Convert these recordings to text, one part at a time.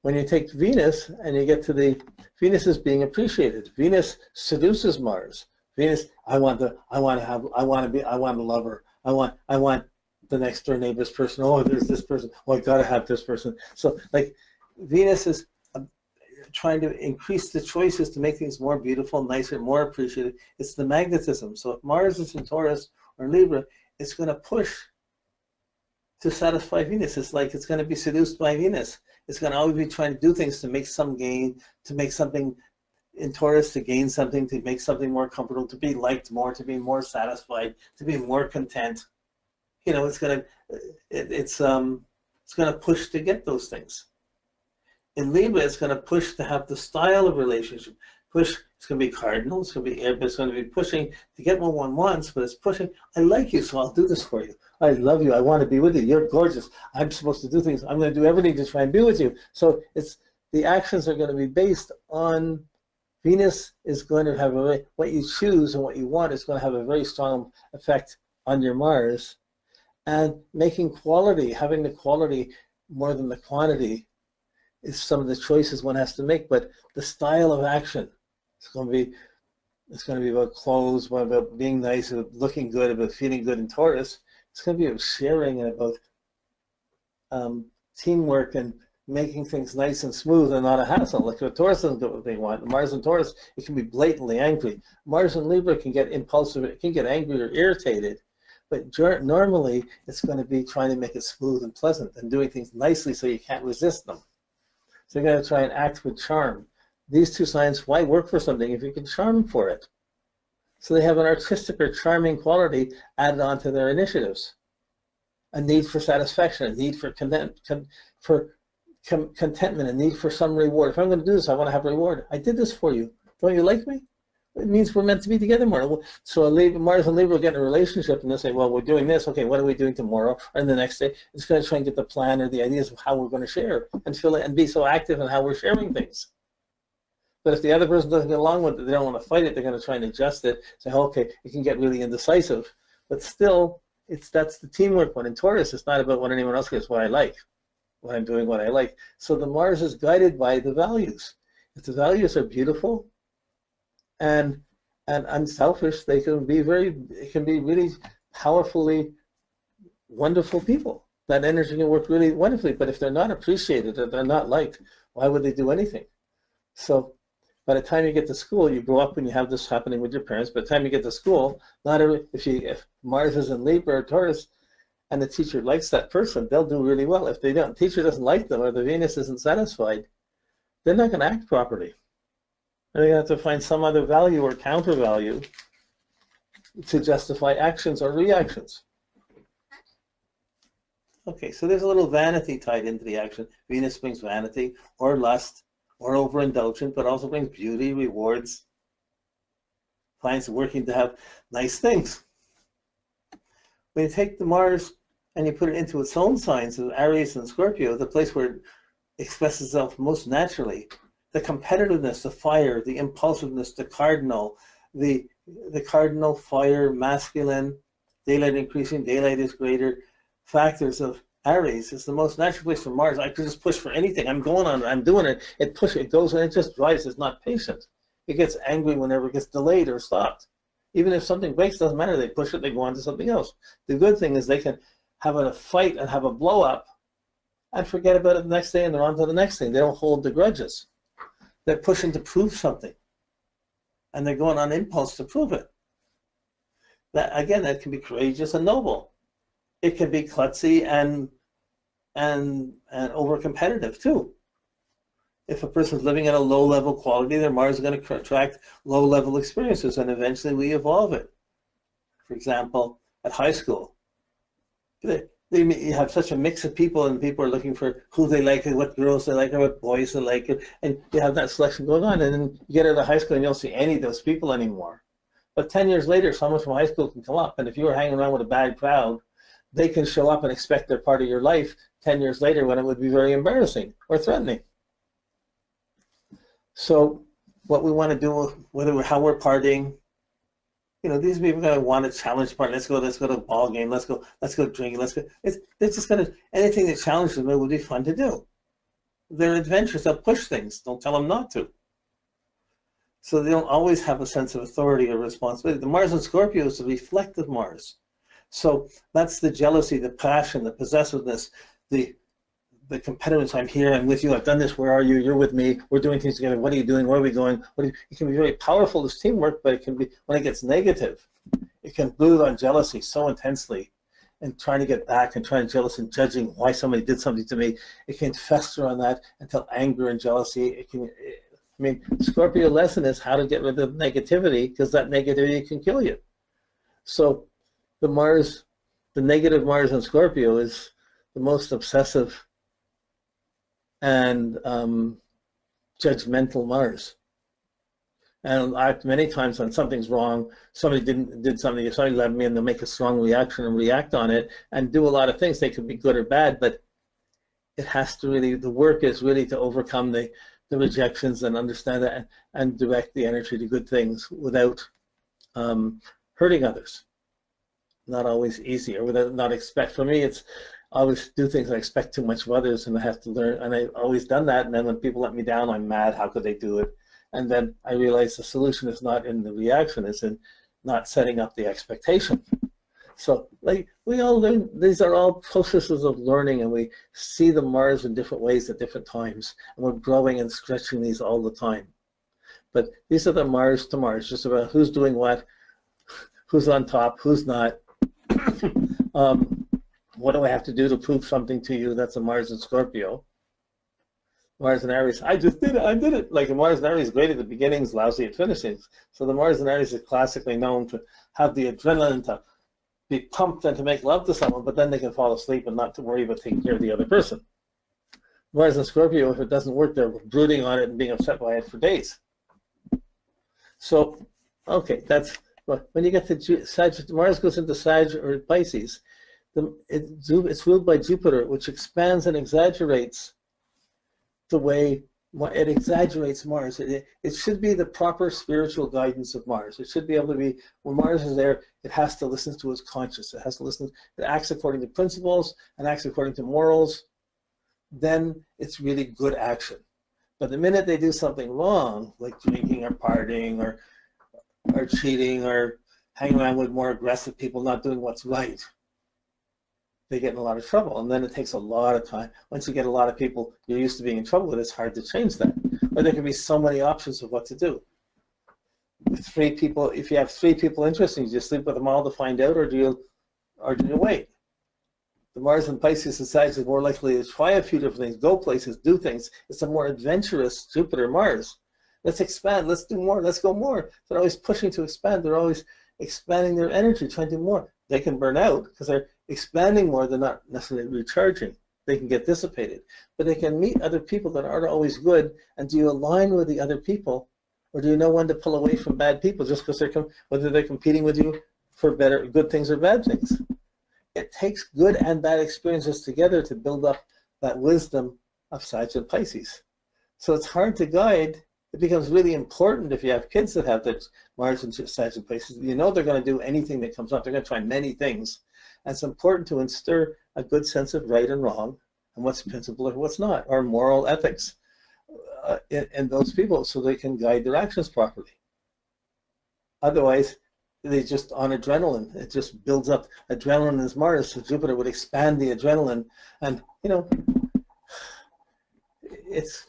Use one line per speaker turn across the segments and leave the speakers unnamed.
when you take Venus and you get to the, Venus is being appreciated. Venus seduces Mars. Venus, I want a lover. I want the next door neighbor's person. Oh, there's this person. Oh, I gotta have this person. So like Venus is trying to increase the choices to make things more beautiful, nicer, more appreciated. It's the magnetism. So if Mars is in Taurus or Libra, it's going to push to satisfy Venus. It's like it's going to be seduced by Venus. It's going to always be trying to do things to make some gain, to make something in Taurus, to gain something, to make something more comfortable, to be liked more, to be more satisfied, to be more content. You know, it's going to push to get those things. In Libra, it's going to push to have the style of relationship. Push, it's going to be cardinal, it's going to be air, but it's going to be pushing to get what one wants, but it's pushing, I like you, so I'll do this for you. I love you, I want to be with you, you're gorgeous. I'm supposed to do things, I'm going to do everything to try and be with you. So it's, the actions are going to be based on, Venus is going to have what you choose and what you want is going to have a very strong effect on your Mars. And making quality, having the quality more than the quantity, is some of the choices one has to make. But the style of action, it's going to be about clothes, about being nice, about looking good, about feeling good in Taurus. It's going to be about sharing and about teamwork and making things nice and smooth and not a hassle. Like if Taurus doesn't get what they want, Mars and Taurus, it can be blatantly angry. Mars and Libra can get impulsive, it can get angry or irritated. But normally, it's going to be trying to make it smooth and pleasant and doing things nicely so you can't resist them. So you're going to try and act with charm. These two signs, why work for something if you can charm for it? So they have an artistic or charming quality added onto their initiatives. A need for satisfaction, a need for contentment, a need for some reward. If I'm going to do this, I want to have a reward. I did this for you. Don't you like me? It means we're meant to be together more. So Mars and Libra will get in a relationship and they'll say, well, we're doing this. Okay, what are we doing tomorrow or the next day? It's going to try and get the plan or the ideas of how we're going to share and feel it and be so active in how we're sharing things. But if the other person doesn't get along with it, they don't want to fight it, they're going to try and adjust it, say, okay, it can get really indecisive. But still, that's the teamwork one. In Taurus, it's not about what anyone else gets, what I like, what I'm doing, what I like. So the Mars is guided by the values. If the values are beautiful, and unselfish, they can be really powerfully wonderful people. That energy can work really wonderfully, but if they're not appreciated or they're not liked, why would they do anything? So by the time you get to school, you grow up and you have this happening with your parents. By the time you get to school, if Mars is in Libra or Taurus and the teacher likes that person, they'll do really well. If they don't, the teacher doesn't like them or the Venus isn't satisfied, they're not going to act properly. And you have to find some other value or counter value to justify actions or reactions. Okay, so there's a little vanity tied into the action. Venus brings vanity or lust or overindulgence, but also brings beauty, rewards, clients working to have nice things. When you take the Mars and you put it into its own signs of Aries and Scorpio, the place where it expresses itself most naturally, the competitiveness, the fire, the impulsiveness, the cardinal fire, masculine, daylight increasing, daylight is greater, factors of Aries is the most natural place for Mars. I could just push for anything. I'm going on, I'm doing it. It goes and it just drives. It's not patient. It gets angry whenever it gets delayed or stopped. Even if something breaks, doesn't matter. They push it, they go on to something else. The good thing is they can have a fight and have a blow up and forget about it the next day and they're on to the next thing. They don't hold the grudges. They're pushing to prove something, and they're going on impulse to prove it. That again, that can be courageous and noble. It can be klutzy and over competitive too. If a person's living at a low level quality, their Mars is going to attract low level experiences, and eventually we evolve it. For example, at high school, you have such a mix of people, and people are looking for who they like and what girls they like or what boys they like, and you have that selection going on, and then you get out of high school and you don't see any of those people anymore. But 10 years later, someone from high school can come up, and if you were hanging around with a bad crowd, they can show up and expect they're part of your life 10 years later when it would be very embarrassing or threatening. So what we want to do, how we're partying, you know, these people are going to want to challenge part. Let's go to a ball game. Let's go drinking. They're just going to, anything that challenges them, it would be fun to do. They're adventurous. They'll push things. Don't tell them not to. So they don't always have a sense of authority or responsibility. The Mars in Scorpio is the reflective Mars. So that's the jealousy, the passion, the possessiveness, the competitiveness. I'm here, I'm with you, I've done this, where are you, you're with me, we're doing things together, what are you doing, where are we going? It can be very powerful, this teamwork, but it can be, when it gets negative, it can build on jealousy so intensely and trying to get back and trying to jealous and judging why somebody did something to me. It can fester on that until anger and jealousy. I mean, Scorpio lesson is how to get rid of negativity, because that negativity can kill you. So the negative Mars in Scorpio is the most obsessive and judgmental Mars. And many times when something's wrong, somebody did something, somebody led me, and they'll make a strong reaction and react on it and do a lot of things. They could be good or bad, but it has to really, the work is really to overcome the rejections and understand that and direct the energy to good things without hurting others. Not always easy, or without not expect. For me, it's I always do things I expect too much of others, and I have to learn. And I've always done that. And then when people let me down, I'm mad. How could they do it? And then I realize the solution is not in the reaction; it's in not setting up the expectation. So, like, we all learn. These are all processes of learning, and we see the Mars in different ways at different times, and we're growing and stretching these all the time. But these are the Mars to Mars, just about who's doing what, who's on top, who's not. What do I have to do to prove something to you? That's a Mars in Scorpio. Mars in Aries, I just did it, I did it. Like, Mars in Aries is great at the beginnings, lousy at finishings. So the Mars in Aries is classically known to have the adrenaline to be pumped and to make love to someone, but then they can fall asleep and not to worry about taking care of the other person. Mars in Scorpio, if it doesn't work, they're brooding on it and being upset by it for days. So, okay, that's, when you get to Sag, Mars goes into Sag or Pisces, it's ruled by Jupiter, which expands and exaggerates the way it exaggerates Mars. It should be the proper spiritual guidance of Mars. It should be able to be, when Mars is there, it has to listen to its conscience. It has to listen, it acts according to principles and acts according to morals. Then it's really good action. But the minute they do something wrong, like drinking or partying or cheating or hanging around with more aggressive people, not doing what's right, they get in a lot of trouble. And then it takes a lot of time. Once you get a lot of people you're used to being in trouble with, it's hard to change that. Or there can be so many options of what to do. With 3 people, if you have 3 people interested, you sleep with them all to find out, or do you wait? The Mars in Pisces society is more likely to try a few different things, go places, do things. It's a more adventurous Jupiter Mars. Let's expand, let's do more, let's go more. They're always pushing to expand. They're always expanding their energy, trying to do more. They can burn out because they're expanding more. They're not necessarily recharging. They can get dissipated. But they can meet other people that aren't always good. And do you align with the other people, or do you know when to pull away from bad people just because whether they're competing with you for good things or bad things? It takes good and bad experiences together to build up that wisdom of Sag and Pisces. So it's hard to guide. It becomes really important if you have kids that have that Mars and Sag and Pisces. You know they're going to do anything that comes up. They're going to try many things. And it's important to instir a good sense of right and wrong and what's principle or what's not, or moral ethics in those people so they can guide their actions properly. Otherwise, they just on adrenaline. It just builds up. Adrenaline is Mars, so Jupiter would expand the adrenaline. And, you know, it's...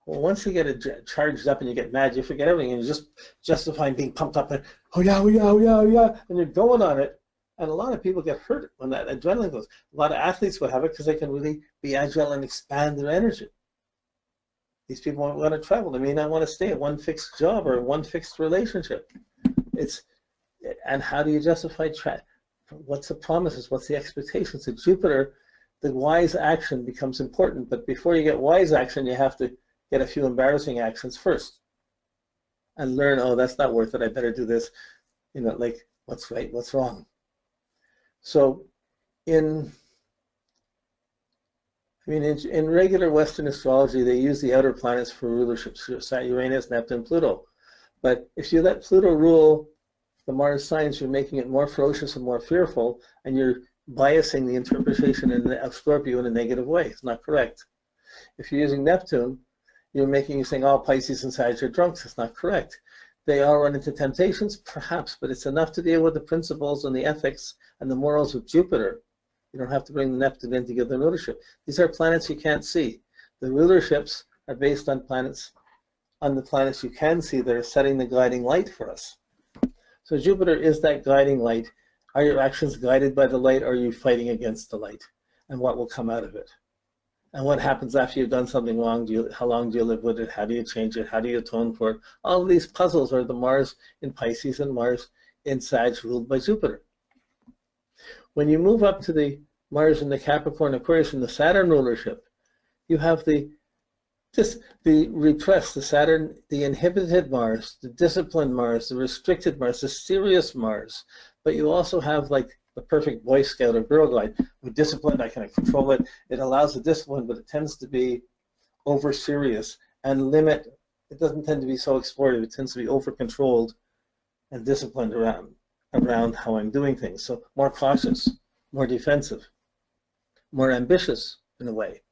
Well, once you get it charged up and you get mad, you forget everything, and you just justify being pumped up and, oh yeah, oh yeah, oh yeah, oh yeah, and you're going on it. And a lot of people get hurt when that adrenaline goes. A lot of athletes will have it because they can really be agile and expand their energy. These people won't want to travel. They may not want to stay at one fixed job or one fixed relationship. And how do you justify what's the promises? What's the expectations? So Jupiter, the wise action becomes important, but before you get wise action, you have to get a few embarrassing actions first and learn, oh, that's not worth it, I better do this. You know, like, what's right, what's wrong. So in regular Western astrology, they use the outer planets for rulership, Uranus, Neptune, Pluto. But if you let Pluto rule the Mars signs, you're making it more ferocious and more fearful, and you're biasing the interpretation of Scorpio in a negative way. It's not correct. If you're using Neptune, you're saying all Pisces and Sag are drunks. It's not correct. They all run into temptations, perhaps, but it's enough to deal with the principles and the ethics and the morals of Jupiter. You don't have to bring the Neptune in to give them rulership. These are planets you can't see. The rulerships are based on the planets you can see that are setting the guiding light for us. So Jupiter is that guiding light. Are your actions guided by the light, or are you fighting against the light? And what will come out of it? And what happens after you've done something wrong? How long do you live with it? How do you change it? How do you atone for it? All of these puzzles are the Mars in Pisces and Mars in Sag ruled by Jupiter. When you move up to the Mars in the Capricorn Aquarius and the Saturn rulership, you have the repressed, the Saturn, the inhibited Mars, the disciplined Mars, the restricted Mars, the serious Mars. But you also have like the perfect Boy Scout or Girl Guide. With discipline, I can control it. It allows the discipline, but it tends to be over serious and limit. It doesn't tend to be so explorative. It tends to be over controlled and disciplined around how I'm doing things. So more cautious, more defensive, more ambitious in a way.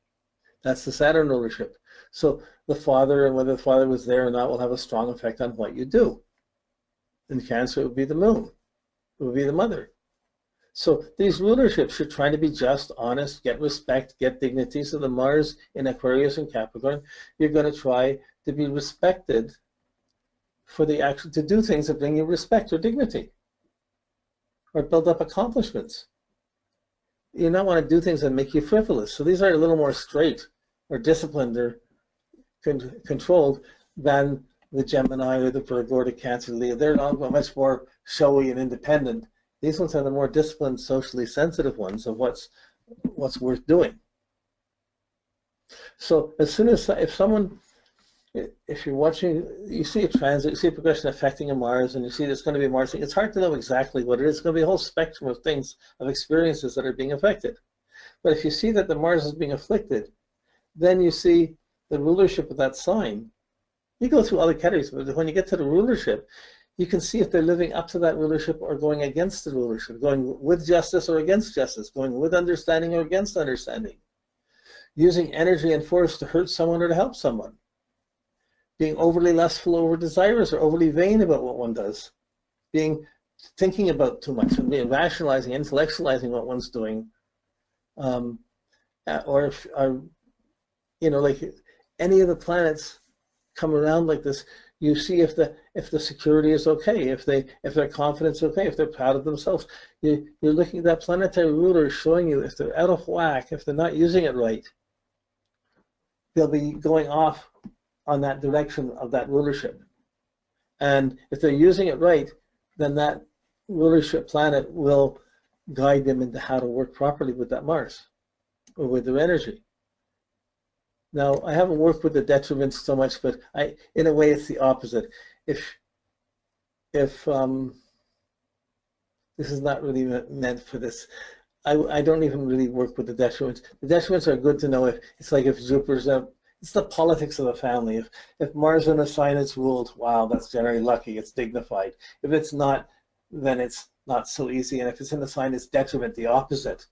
That's the Saturn rulership. So the father, and whether the father was there or not, will have a strong effect on what you do. In Cancer, it would be the moon. It would be the mother. So these rulerships, you're trying to be just, honest, get respect, get dignity. So the Mars in Aquarius and Capricorn, you're going to try to be respected for the action, to do things that bring you respect or dignity, or build up accomplishments. You don't want to do things that make you frivolous. So these are a little more straight or disciplined or controlled than the Gemini or the Virgo or the Cancer, Leo. They're much more showy and independent. These ones are the more disciplined, socially sensitive ones of what's worth doing. So as soon as, if you're watching, you see a transit, you see a progression affecting a Mars, and you see there's going to be a Mars thing, it's hard to know exactly what it is. It's going to be a whole spectrum of things, of experiences that are being affected. But if you see that the Mars is being afflicted, then you see the rulership of that sign. You go through other categories, but when you get to the rulership, you can see if they're living up to that rulership or going against the rulership, going with justice or against justice, going with understanding or against understanding, using energy and force to hurt someone or to help someone, being overly lustful, over desirous, or overly vain about what one does, thinking about too much and being rationalizing, intellectualizing what one's doing, or like any of the planets come around like this. You see if the security is okay, if their confidence is okay, if they're proud of themselves. You're looking at that planetary ruler showing you if they're out of whack, if they're not using it right, they'll be going off on that direction of that rulership. And if they're using it right, then that rulership planet will guide them into how to work properly with that Mars or with their energy. Now, I haven't worked with the detriments so much, but in a way, it's the opposite. If this is not really meant for this, I don't even really work with the detriments. The detriments are good to know. If it's like if Jupiter's it's the politics of the family. If Mars in a sign is ruled, wow, that's generally lucky. It's dignified. If it's not, then it's not so easy. And if it's in a sign, it's detriment, the opposite.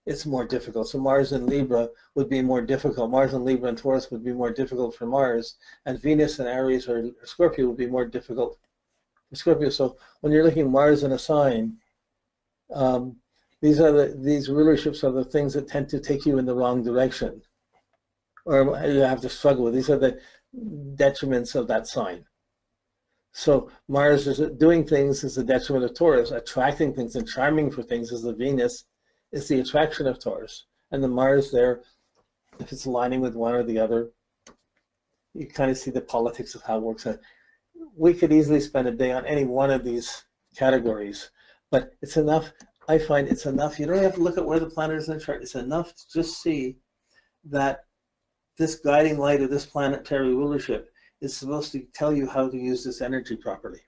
It's more difficult. So Mars in Libra would be more difficult. Mars in Libra and Taurus would be more difficult for Mars, and Venus in Aries or Scorpio would be more difficult for Scorpio. So when you're looking at Mars in a sign, these rulerships are the things that tend to take you in the wrong direction, or you have to struggle with. These are the detriments of that sign. So Mars is doing things is the detriment of Taurus. Attracting things and charming for things is the Venus. Is the attraction of Taurus. And the Mars there, if it's aligning with one or the other, you kind of see the politics of how it works out. We could easily spend a day on any one of these categories, but it's enough, I find it's enough. You don't have to look at where the planet is in the chart. It's enough to just see that this guiding light of this planetary rulership is supposed to tell you how to use this energy properly.